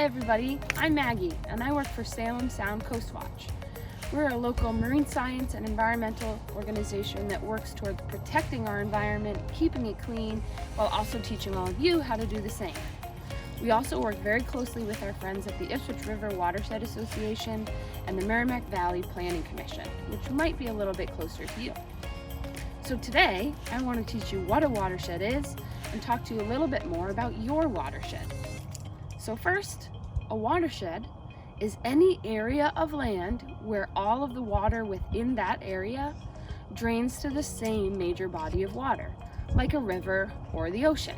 Hi everybody, I'm Maggie and I work for Salem Sound Coastwatch. We're a local marine science and environmental organization that works toward protecting our environment, keeping it clean, while also teaching all of you how to do the same. We also work very closely with our friends at the Ipswich River Watershed Association and the Merrimack Valley Planning Commission, which might be a little bit closer to you. So today, I want to teach you what a watershed is and talk to you a little bit more about your watershed. So first, a watershed is any area of land where all of the water within that area drains to the same major body of water, like a river or the ocean.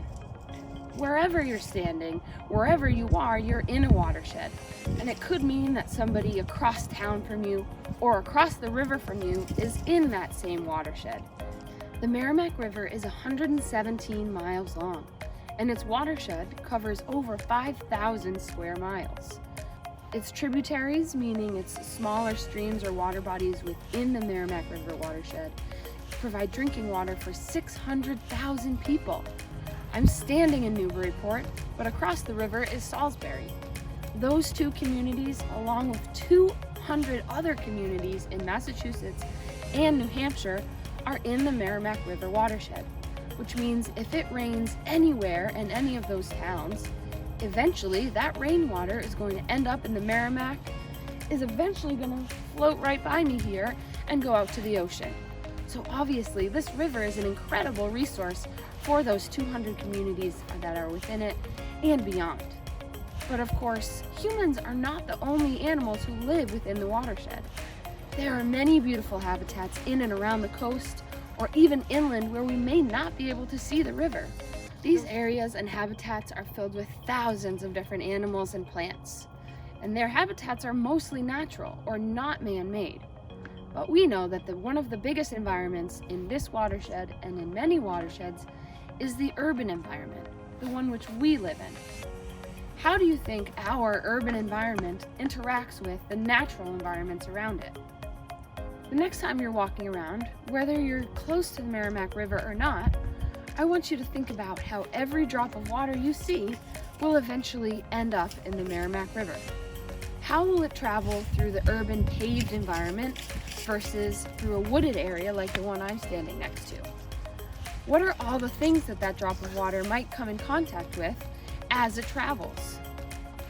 Wherever you're standing, wherever you are, you're in a watershed. And it could mean that somebody across town from you or across the river from you is in that same watershed. The Merrimack River is 117 miles long, and its watershed covers over 5,000 square miles. Its tributaries, meaning its smaller streams or water bodies within the Merrimack River watershed, provide drinking water for 600,000 people. I'm standing in Newburyport, but across the river is Salisbury. Those two communities, along with 200 other communities in Massachusetts and New Hampshire, are in the Merrimack River watershed, which means if it rains anywhere in any of those towns, eventually that rainwater is going to end up in the Merrimack, is eventually going to float right by me here and go out to the ocean. So obviously this river is an incredible resource for those 200 communities that are within it and beyond. But of course, humans are not the only animals who live within the watershed. There are many beautiful habitats in and around the coast, or even inland where we may not be able to see the river. These areas and habitats are filled with thousands of different animals and plants, and their habitats are mostly natural or not man-made. But we know that one of the biggest environments in this watershed and in many watersheds is the urban environment, the one which we live in. How do you think our urban environment interacts with the natural environments around it? The next time you're walking around, whether you're close to the Merrimack River or not, I want you to think about how every drop of water you see will eventually end up in the Merrimack River. How will it travel through the urban paved environment versus through a wooded area like the one I'm standing next to? What are all the things that drop of water might come in contact with as it travels?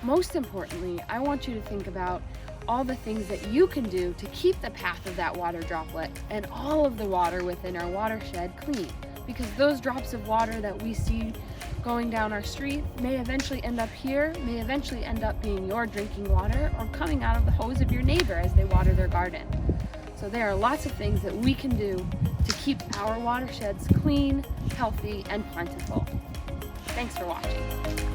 Most importantly, I want you to think about all the things that you can do to keep the path of that water droplet and all of the water within our watershed clean, because those drops of water that we see going down our street may eventually end up here, may eventually end up being your drinking water or coming out of the hose of your neighbor as they water their garden. So there are lots of things that we can do to keep our watersheds clean, healthy, and plentiful. Thanks for watching.